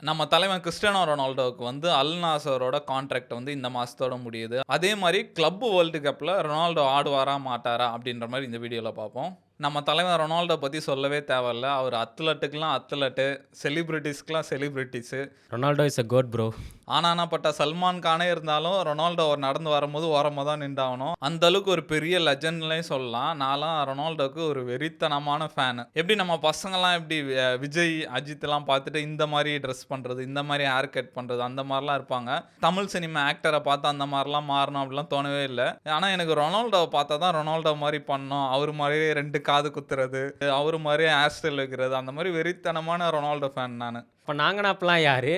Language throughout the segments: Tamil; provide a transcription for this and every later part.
நம்ம தலைவன் கிறிஸ்டியானோ ரொனால்டோவுக்கு வந்து அல் நாசரோட கான்ட்ராக்ட் வந்து இந்த மாசத்தோட முடியுது. அதே மாரி கிளப் வேர்ல்டு கப்ல ரொனால்டோ ஆடுவாரா? மாட்டாரா? அப்படின்ற மாரி இந்த வீடியோல பார்ப்போம். நம்ம தலைவன் ரொனால்டோ பத்தி சொல்லவே தேவையில்ல. அவர் அத்லட்டுக்குலாம் அத்லட்டு, செலிபிரிட்டீஸ்க்குலாம் celebrities. Ronaldo is a goat bro. ஆனானப்பட்ட சல்மான் கானே இருந்தாலும் ரொனால்டோ அவர் நடந்து வரும்போது ஓரமா தான் நின்றாகணும். அந்த அளவுக்கு ஒரு பெரிய லெஜண்ட்னே சொல்லலாம். நான்லாம் ரொனால்டோக்கு ஒரு வெறித்தனமான ஃபேனு. எப்படி நம்ம பசங்கலாம் எப்படி விஜய், அஜித்லாம் பார்த்துட்டு இந்த மாரி ட்ரெஸ் பண்றது, இந்த மாரி ஹேர் கட் பண்றது அந்த மாரிலாம் இருப்பாங்க. தமிழ் சினிமா ஆக்டர பார்த்தா அந்த மாரிலாம் மாறணும் அப்படிலாம் தோணவே இல்ல. ஆனா எனக்கு ரொனால்டோவ பார்த்தா தான் ரொனால்டோ மாரி பண்ணணும். அவரு மாரியே 2 காது குத்துறது, அவரு மாரியே ஹேர் ஸ்டைல் வைக்கிறது அந்த மாரி வெறித்தனமான ரொனால்டோ ஃபேன் நானு. இப்போ நாங்கனாப்பெல்லாம் யார்?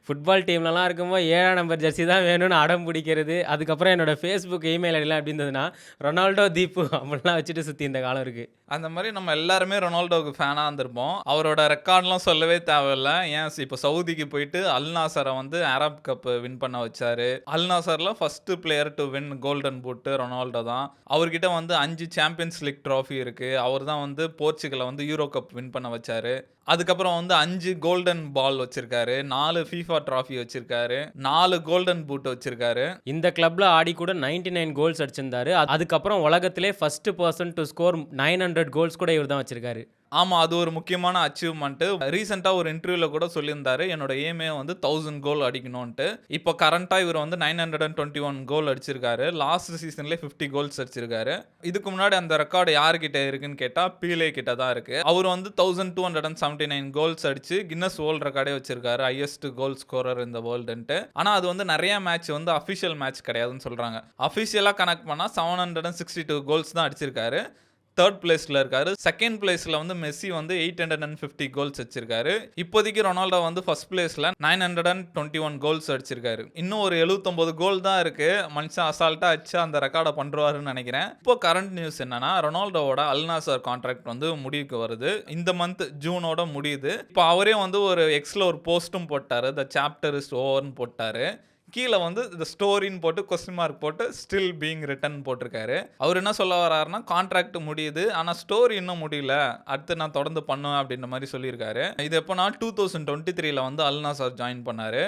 ஃபுட்பால் டீம்லலாம் இருக்கும்போது 7ஆம் நம்பர் ஜெர்சி தான் வேணும்னு அடம் பிடிக்கிறது. அதுக்கப்புறம் என்னோட ஃபேஸ்புக், இமெயில் ஐடிலாம் எப்படி இருந்ததுன்னா, ரொனால்டோ தீப்பு அப்படிலாம் வச்சுட்டு சுற்றி இந்த காலம் இருக்குது. அந்த மாரி நம்ம எல்லாருமே ரொனால்டோவுக்கு ஃபேனா இருந்திருப்போம். அவரோட ரெக்கார்ட்லாம் சொல்லவே தேவையில்ல. ஏன் இப்போ சவுதிக்கு போயிட்டு அல் நாசர வந்து அரப் கப் வின் பண்ண வச்சாரு. அல் நாசர்ல first player to win golden boot Ronaldo தான். அவர்கிட்ட வந்து 5 சாம்பியன்ஸ் லீக் ட்ராஃபி இருக்கு. அவர் தான் வந்து போர்ச்சுகல வந்து யூரோ கப் வின் பண்ண வச்சாரு. அதுக்கப்புறம் வந்து 5 கோல்டன் பால் வச்சிருக்காரு. 4 FIFA ட்ராஃபி வச்சிருக்காரு. 4 கோல்டன் பூட் வச்சிருக்காரு. இந்த கிளப்ல ஆடி கூட 99 கோல்ஸ் அடிச்சிருந்தாரு. அதுக்கப்புறம் உலகத்திலே first person to score 900 goals கூட இவர் தான் வச்சிருக்காரு. ஆமா. அது ஒரு முக்கியமான அச்சீவ்மென்ட். ரீசென்ட்டா ஒரு இன்டர்வியூல கூட சொல்லியிருந்தாரு. என்னோட எய்மே வந்து 1000 கோல் அடிக்கணுன்ட்டு. இப்போ கரண்ட்டா இவர் வந்து 921 கோல் அடிச்சிருக்காரு. லாஸ்ட் சீசன்லயே 50 கோல்ஸ் அடிச்சிருக்காரு. இதுக்கு முன்னாடி அந்த ரெக்கார்ட் யார்கிட்ட இருக்குன்னு கேட்டா, பீலே கிட்ட தான் இருக்கு. அவர் வந்து 1279 கோல்ஸ் அடிச்சு கின்னஸ் வேர்ல்ட் ரெக்கார்டே வச்சிருக்காரு. ஹையஸ்ட் கோல் ஸ்கோரர் இன் தி வேர்ல்டுன்ட்டு. ஆனா அது வந்து நெறைய மேட்ச் வந்து அபிஷியல் மேட்ச் கிடையாதுன்னு சொல்றாங்க. அபிஷியலா கனெக்ட் பண்ணா 762 கோல்ஸ் தான் அடிச்சிருக்காரு. 3rd பிளேஸ்ல இருக்காரு. 2nd பிளேஸ்ல வந்து மெஸ்ஸி வந்து 850 கோல்ஸ் வச்சிருக்காரு. இப்போதைக்கு ரொனால்டோ வந்து ஃபர்ஸ்ட் பிளேஸ்ல 921 கோல்ஸ் அடிச்சிருக்காரு. இன்னும் ஒரு 79 கோல் தான் இருக்கு. மனுஷன் அசால்ட்டா அடிச்சு அந்த ரெக்கார்ட பண்றாருன்னு நினைக்கிறேன். இப்போ கரண்ட் நியூஸ் என்னன்னா, ரொனால்டோவோட அல் நாசர் கான்ட்ராக்ட் வந்து முடிவுக்கு வருது. இந்த மந்த் ஜூனோட முடியுது. இப்போ அவரே வந்து ஒரு எக்ஸ்ல ஒரு போஸ்டும் போட்டாரு. தி சாப்டர் இஸ் ஓவர்னு போட்டாரு. கீழ வந்து தி ஸ்டோரின்னு போட்டு கொஸ்டின் மார்க் போட்டு ஸ்டில் பீயிங் ரிட்டன் போட்டிருக்காரு. அவர் என்ன சொல்ல வர்றாருன்னா, கான்ட்ராக்ட் முடியுது. ஆனா ஸ்டோரி இன்னும் முடியல. அடுத்து நான் தொடர்ந்து பண்ணுவேன் அப்படின்ற மாரி சொல்லியிருக்காரு. இது எப்போனா 2023ல வந்து அல் நாசர் ஜாயின் பண்ணாரு.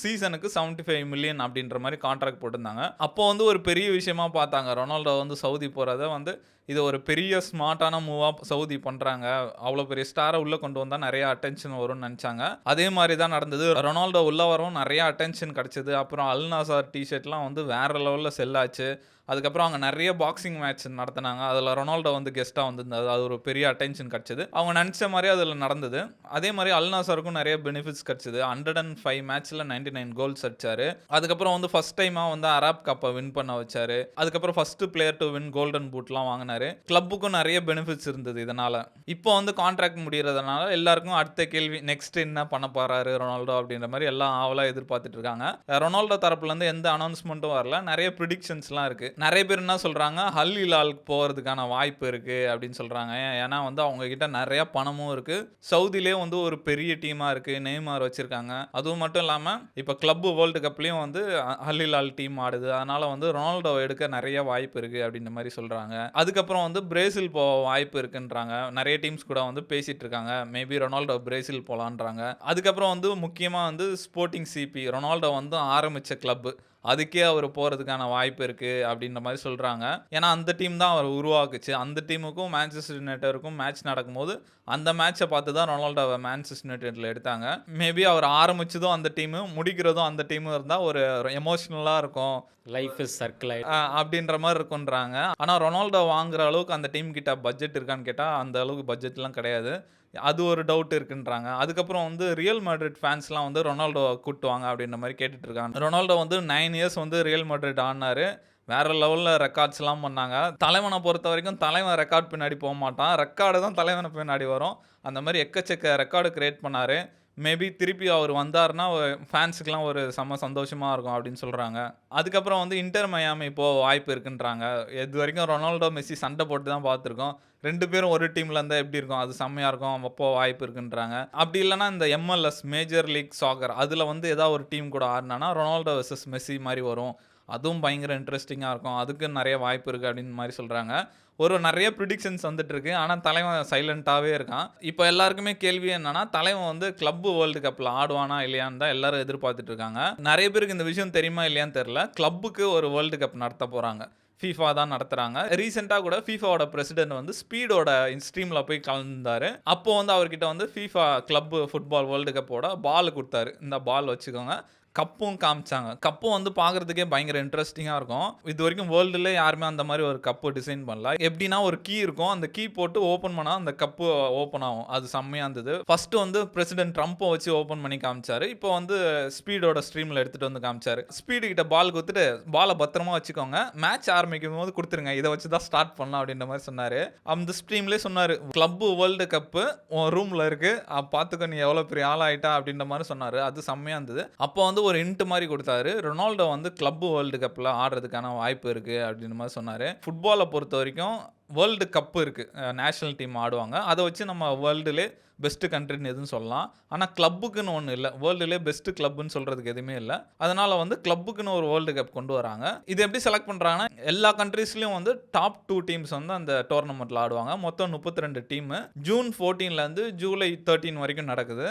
சீசனுக்கு 75 மில்லியன் அப்படின்ற மாரி கான்ட்ராக்ட் போட்டிருந்தாங்க. அப்போ வந்து ஒரு பெரிய விஷயமா பார்த்தாங்க. ரொனால்டோ வந்து சவுதி போறத வந்து இது ஒரு பெரிய ஸ்மார்ட்டான மூவா சவுதி பண்றாங்க. அவ்வளோ பெரிய ஸ்டார உள்ள கொண்டு வந்தா நெறைய அட்டென்ஷன் வரும்னு நெனச்சாங்க. அதே மாரி தான் நடந்தது. ரொனால்டோ உள்ள வரவும் நெறைய அட்டென்ஷன் கிடைச்சது. அப்புறம் அல் நாசர் டீ-ஷர்ட்லாம் வந்து வேற லெவல்ல செல் ஆச்சு. அதுக்கப்புறம் அங்க நெறைய பாக்ஸிங் மேட்ச் நடத்துனாங்க. அதுல ரொனால்டோ வந்து கெஸ்ட்டா வந்திருந்தாரு. அது ஒரு பெரிய அட்டென்ஷன் கிடைச்சது. அவங்க நெனச்ச மாரியே அதுல நடந்தது. அதே மாரி அல் நாசருக்கும் நெறைய பெனிஃபிட்ஸ் கிடைச்சது. 105 மேட்ச்ல 99 கோல்ஸ் அடிச்சாரு. அதுக்கப்புறம் வந்து ஃபர்ஸ்ட் டைமா வந்து அரப் கப்ப வின் பண்ண வச்சாரு. அதுக்கப்புறம் first player to win golden பூட்லாம் வாங்குனாரு. கிளப்புக்கும் நெறைய பெனிஃபிட்ஸ் இருந்தது இதனால. இப்போ வந்து கான்ட்ராக்ட் முடியறதுனால எல்லாருக்கும் அடுத்த கேள்வி, நெக்ஸ்ட் என்ன பண்ண போறாரு ரொனால்டோ அப்படின்ற மாரி எல்லாம் ஆவலா எதிர்பார்த்துட்டு இருக்காங்க. ரொனால்டோ தரப்புல இருந்து எந்த அனௌன்ஸ்மென்ட்டும் வரல. நெறைய பிரெடிக்ஷன்ஸ்லாம் இருக்கு. நெறைய பேர் என்ன சொல்றாங்க, அல் ஹிலாலுக்கு போறதுக்கான வாய்ப்பு இருக்கு அப்படின்னு சொல்றாங்க. ஏன்னா வந்து அவங்க கிட்ட நெறைய பணமும் இருக்கு. சவுதியிலே வந்து ஒரு பெரிய டீமா இருக்கு. நெய்மார் வச்சிருக்காங்க. அதுவும் மட்டும் இல்லாம இப்ப கிளப் வேர்ல்ட் கப்லயும் வந்து அல் ஹிலால் டீம் ஆடுது. அதனால வந்து ரொனால்டோ எடுக்க நெறைய வாய்ப்பு இருக்கு அப்படின்ற மாரி சொல்றாங்க. அதுக்கப்புறம் வந்து பிரேசில் போக வாய்ப்பு இருக்குன்றாங்க. நெறைய டீம்ஸ் கூட வந்து பேசிட்டு இருக்காங்க. மேபி ரொனால்டோ பிரேசில் போலான்றாங்க. அதுக்கப்புறம் வந்து முக்கியமா வந்து ஸ்போர்ட்டிங் சிபி ரொனால்டோ வந்து ஆரம்பிச்ச கிளப். அதுக்கே அவர் போறதுக்கான வாய்ப்பு இருக்கு அப்படின்ற மாரி சொல்றாங்க. ஏன்னா அந்த டீம் தான் அவர உருவாக்குச்சு. அந்த டீமுக்கும் மான்செஸ்டர் யுனைட்டடுக்கும் மேட்ச் நடக்கும்போது, அந்த மேட்ச பார்த்து தான் ரொனால்டோவ மான்செஸ்டர் யுனைட்டட்ல எடுத்தாங்க. மேபி அவர் ஆரம்பிச்சதும் அந்த டீமு, முடிக்கிறதும் அந்த டீமும் இருந்தா ஒரு எமோஷனலா இருக்கும். லைஃப் இஸ் சர்க்கிள் அப்படின்ற மாரி இருக்குன்றாங்க. ஆனா ரொனால்டோ வாங்குற அளவுக்கு அந்த டீம் கிட்ட பட்ஜெட் இருக்கான்னு கேட்டா, அந்த அளவுக்கு பட்ஜெட்லாம் கிடையாது. அது ஒரு டவுட் இருக்குன்றாங்க. அதுக்கப்புறம் வந்து ரியல் மேட்ரிட் ஃபேன்ஸ்லாம் வந்து ரொனால்டோவ கூட்டு வாங்க அப்படின்ற மாரி கேட்டுட்டு இருக்காங்க. ரொனால்டோ வந்து 9 இயர்ஸ் வந்து ரியல் மேட்ரிட் ஆடுனாரு. வேற லெவல்ல ரெக்கார்ட்ஸ்லாம் பண்ணாங்க. தலைவன பொறுத்தவரைக்கும் தலைவன் ரெக்கார்ட் பின்னாடி போமாட்டான். ரெக்கார்டு தான் தலைவன பின்னாடி வரும். அந்த மாரி எக்கச்சக்க ரெக்கார்டு கிரியேட் பண்ணாரு. மேபி திருப்பி அவர் வந்தாருன்னா, ஃபேன்ஸுக்குலாம் ஒரு செம்ம சந்தோஷமா இருக்கும் அப்படின்னு சொல்றாங்க. அதுக்கப்புறம் வந்து இன்டர் மியாமி போக வாய்ப்பு இருக்குன்றாங்க. இதுவரைக்கும் ரொனால்டோ, மெஸ்ஸி சண்டை போட்டு தான் பார்த்துருக்கோம். 2 பேரும் ஒரு டீம்ல இருந்தா எப்படி இருக்கும்? அது செம்மையா இருக்கும். போக வாய்ப்பு இருக்குன்றாங்க. அப்படி இல்லன்னா இந்த MLS மேஜர் லீக் சாக்கர் அதுல வந்து ஏதாவது ஒரு டீம் கூட ஆடுனானா, ரொனால்டோ வெர்சஸ் மெஸ்ஸி மாரி வரும். அதுவும் பயங்கர இன்ட்ரெஸ்டிங்கா இருக்கும். அதுக்கு நெறைய வாய்ப்பு இருக்கு அப்படின்னு மாரி சொல்றாங்க. ஒரு நெறைய பிரிடிக்ஷன்ஸ் வந்துட்டு இருக்கு. ஆனா தலைவன் சைலன்ட்டாவே இருக்கான். இப்ப எல்லாருக்குமே கேள்வி என்னன்னா, தலைவன் வந்து கிளப் வேர்ல்டு கப்ல ஆடுவானா இல்லையான்னு தான் எல்லாரும் எதிர்பார்த்துட்டு இருக்காங்க. நெறைய பேருக்கு இந்த விஷயம் தெரியுமா இல்லையான்னு தெரியல. கிளப்புக்கு ஒரு வேர்ல்டு கப் நடத்த போறாங்க. FIFA தான் நடத்துறாங்க. ரீசென்ட்டா கூட FIFAவோட பிரசிடென்ட் வந்து ஸ்பீடோட ஸ்ட்ரீம்ல போய் கலந்தாரு. அப்போ வந்து அவர்கிட்ட வந்து FIFA கிளப் ஃபுட்பால் வேர்ல்டு கப்போட பால் குடுத்தாரு. இந்த பால் வச்சுக்கோங்க. கப்பும் காமிச்சாங்க. கப்பும் வந்து பார்க்கறதுக்கே பயங்கர இன்ட்ரஸ்டிங்கா இருக்கும். இதுவரைக்கும் வேர்ல்டுல யாருமே அந்த மாரி ஒரு கப்பு டிசைன் பண்ணல. எப்படின்னா ஒரு கீ இருக்கும். அந்த கீ போட்டு ஓப்பன் பண்ணா அந்த கப்பு ஓப்பன் ஆகும். அது செம்மையா இருந்தது. ஃபர்ஸ்ட் வந்து பிரசிடென்ட் ட்ரம்ப்ப வச்சு ஓப்பன் பண்ணி காமிச்சாரு. இப்போ வந்து ஸ்பீடோட ஸ்ட்ரீம்ல எடுத்துட்டு வந்து காமிச்சாரு. ஸ்பீடு கிட்ட பால் குடுத்துட்டு, "பால பத்திரமா வச்சுக்கோங்க. மேட்ச் ஆரம்பிக்கும்போது குடுத்துருங்க. இத வச்சு தான் ஸ்டார்ட் பண்ணலாம்." அப்படின்ற மாரி சொன்னாரு. அந்த ஸ்ட்ரீம்லயே சொன்னாரு, "கிளப் வேர்ல்டு கப்பு உன் ரூம்ல இருக்கு. பார்த்துக்கோ நீ எவ்வளோ பெரிய ஆள் ஆயிட்ட." அப்படின்ற மாரி சொன்னாரு. அது செம்மையா இருந்தது. அப்போ வந்து ஒரு ஹிண்ட் மாரி குடுத்தாரு. ரொனால்டோ வந்து கிளப் வேர்ல்டு கப்ல ஆடுறதுக்கான வாய்ப்பு இருக்கு அப்படின்ற மாரி சொன்னாரு. ஃபுட்பால பொறுத்தவரைக்கும் வேர்ல்டு கப் இருக்கு. நேஷனல் டீம் ஆடுவாங்க. அத வச்சு நம்ம வேர்ல்டுலே பெஸ்ட் கண்ட்ரின்னு எதுவும் சொல்லலாம். ஆனா கிளப்புக்குன்னு ஒண்ணு இல்ல. வேர்ல்டுலே பெஸ்ட் கிளப்ன்னு சொல்றதுக்கு எதுவுமே இல்ல. அதனால வந்து கிளப்புக்குன்னு ஒரு வேர்ல்டு கப் கொண்டு வராங்க. இது எப்படி செலக்ட் பண்றாங்கன்னா, எல்லா கண்ட்ரீஸ்லயும் வந்து டாப் 2 டீம்ஸ் வந்து அந்த டோர்னமென்ட்ல ஆடுவாங்க. மொத்தம் 32 டீமு. ஜூன் 14ல இருந்து ஜூலை 13 வரைக்கும் நடக்குது.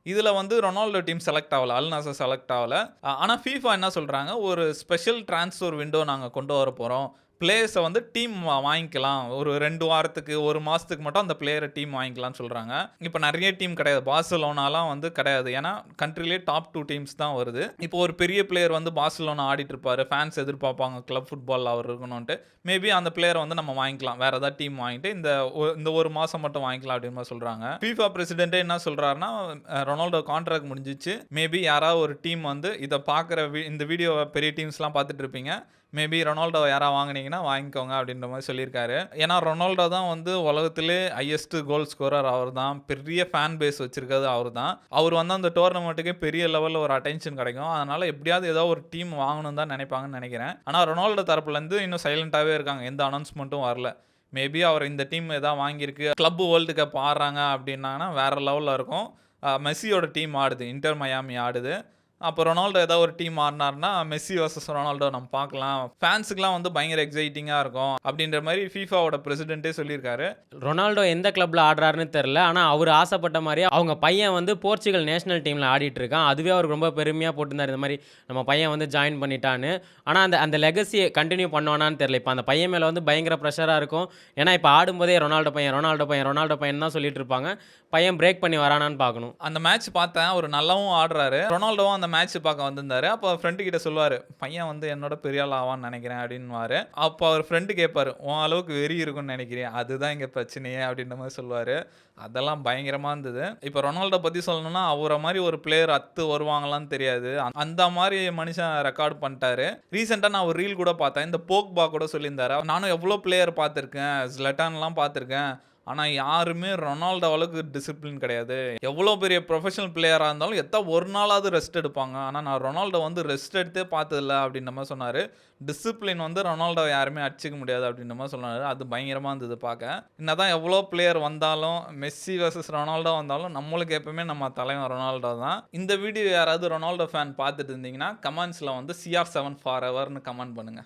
இதுல வந்து ரொனால்டோ டீம் செலக்ட் ஆவல. அல் நாசர் செலக்ட் ஆவல. ஆனா FIFA என்ன சொல்றாங்க, ஒரு ஸ்பெஷல் டிரான்ஸ்ஃபர் விண்டோ நாங்க கொண்டு வரப்போறோம். பிளேயர்ஸ வந்து டீம் வாங்கிக்கலாம். ஒரு 2 வாரத்துக்கு, 1 மாசத்துக்கு மட்டும் அந்த பிளேயர டீம் வாங்கிக்கலாம்னு சொல்றாங்க. இப்ப நெறைய டீம் கிடையாது. பார்சிலோனாலாம் வந்து கிடையாது. ஏன்னா கண்ட்ரிலயே டாப் 2 டீம்ஸ் தான் வருது. இப்போ ஒரு பெரிய பிளேயர் வந்து பார்சிலோனா ஆடிட்டு இருப்பாரு. ஃபேன்ஸ் எதிர்பார்ப்பாங்க கிளப் ஃபுட்பால்ல அவர் இருக்கணும்ன்ட்டு. மேபி அந்த பிளேயர வந்து நம்ம வாங்கிக்கலாம். வேற ஏதாவது டீம் வாங்கிட்டு இந்த 1 மாசம் மட்டும் வாங்கிக்கலாம் அப்படின்னு மாரி சொல்றாங்க. FIFA பிரசிடென்ட்டே என்ன சொல்றாருன்னா, ரொனால்டோ கான்ட்ராக்ட் முடிஞ்சிச்சு. மேபி யாராவது ஒரு டீம் வந்து இத பார்க்குற இந்த வீடியோவ பெரிய டீம்ஸ்லாம் பார்த்துட்டு இருப்பீங்க. மேபி ரொனால்டோ யாராவது வாங்குனீங்கன்னா வாங்கிக்கோங்க அப்படின்ற மாரி சொல்லியிருக்காரு. ஏன்னா ரொனால்டோ தான் வந்து உலகத்திலே ஹையஸ்ட் கோல் ஸ்கோரர் அவர் தான். பெரிய ஃபேன் பேஸ் வச்சிருக்கிறது அவர் தான். அவர் வந்து அந்த டோர்னமென்ட்டுக்கே பெரிய லெவல்ல ஒரு அட்டென்ஷன் கிடைக்கும். அதனால எப்படியாவது ஏதோ ஒரு டீம் வாங்கணும்னு தான் நினைப்பாங்கன்னு நினைக்கிறேன். ஆனா ரொனால்டோ தரப்புலேருந்து இன்னும் சைலண்டாவே இருக்காங்க. எந்த அனௌன்ஸ்மென்ட்டும் வரல. மேபி அவர் இந்த டீம் ஏதாவது வாங்கியிருக்கு. கிளப் வேர்ல்டு கப் ஆடுறாங்க அப்படின்னாங்கன்னா வேற லெவல்ல இருக்கும். மெஸ்ஸியோட டீம் ஆடுது. இன்டர் மயாமி ஆடுது. அப்போ ரொனால்டோ ஏதாவது ஒரு டீம் ஆடுனாருன்னா மெஸ்ஸி வர்சஸ் ரொனால்டோ நம்ம பார்க்கலாம். ஃபேன்ஸுக்குலாம் வந்து பயங்கர எக்ஸைட்டிங்கா இருக்கும். அப்படின்ற மாரி FIFAவோட பிரசிடென்ட்டே சொல்லியிருக்காரு. ரொனால்டோ எந்த கிளப்ல ஆடுறாருன்னு தெரில. ஆனா அவரு ஆசைப்பட்ட மாரியே அவங்க பையன் வந்து போர்ச்சுகல் நேஷனல் டீம்ல ஆடிட்டு இருக்கான். அதுவே அவருக்கு ரொம்ப பெருமையா போட்டிருந்தாரு. இந்த மாரி நம்ம பையன் வந்து ஜாயின் பண்ணிட்டான்னு. ஆனா அந்த அந்த லெகசிய கன்டின்யூ பண்ணுவானான்னு தெரியல. இப்ப அந்த பையன் மேல வந்து பயங்கர பிரஷரா இருக்கும். ஏன்னா இப்ப ஆடும்போதே ரொனால்டோ பையன், ரொனால்டோ பையன், ரொனால்டோ பையன் தான் சொல்லிட்டு இருப்பாங்க. பையன் பிரேக் பண்ணி வரானான்னு பார்க்கணும். அந்த மேட்ச் பார்த்தேன். அவரு நல்லாவும் ஆடுறாரு. ரொனால்டோவும் அந்த மேட்ச் பார்க்க வந்திருந்தாரு. அப்போ ஃப்ரெண்டு கிட்ட சொல்லுவாரு, "பையன் வந்து என்னோட பெரிய ஆள் ஆவான்னு நினைக்கிறேன்" அப்படின்னுவாரு. அப்போ அவர் ஃப்ரெண்டு கேட்பாரு, "உன் அளவுக்கு வெறி இருக்கும்னு நினைக்கிறியா? அதுதான் இங்க பிரச்சனையே" அப்படின்ற மாரி சொல்லுவாரு. அதெல்லாம் பயங்கரமா இருந்தது. இப்போ ரொனால்டோ பத்தி சொல்லணும்னா, அவர மாரி ஒரு பிளேயர் அத்து வருவாங்களான்னு தெரியாது. அந்த மாரி மனுஷன் ரெக்கார்ட் பண்ணிட்டாரு. ரீசென்ட்டா நான் ஒரு ரீல் கூட பார்த்தேன். இந்த போக்பா கூட சொல்லியிருந்தாரு. நானும் எவ்வளோ பிளேயர் பார்த்துருக்கேன். ஜ்லட்டான்லாம் பார்த்துருக்கேன். ஆனா யாருமே ரொனால்டோ அளவுக்கு டிசிப்ளின் கிடையாது. எவ்வளோ பெரிய ப்ரொஃபஷனல் பிளேயரா இருந்தாலும் ஒரு நாளாவது ரெஸ்ட் எடுப்பாங்க. ஆனா நான் ரொனால்டோ வந்து ரெஸ்ட் எடுத்தே பார்த்ததில்ல அப்படின்ற மாரி சொன்னாரு. டிசிப்ளின் வந்து ரொனால்டோவ யாருமே அடிச்சுக்க முடியாது அப்படின்ற மாரி சொன்னாரு. அது பயங்கரமா இருந்தது பார்க்க. என்னதான் எவ்வளோ பிளேயர் வந்தாலும், மெஸ்ஸி வெர்சஸ் ரொனால்டோ வந்தாலும் நம்மளுக்கு எப்பவுமே நம்ம தலைவன் ரொனால்டோ தான். இந்த வீடியோ யாராவது ரொனால்டோ ஃபேன் பார்த்துட்டு இருந்தீங்கன்னா, கமெண்ட்ஸ்ல வந்து CR7 ஃபாரெவர்ன்னு கமெண்ட் பண்ணுங்க.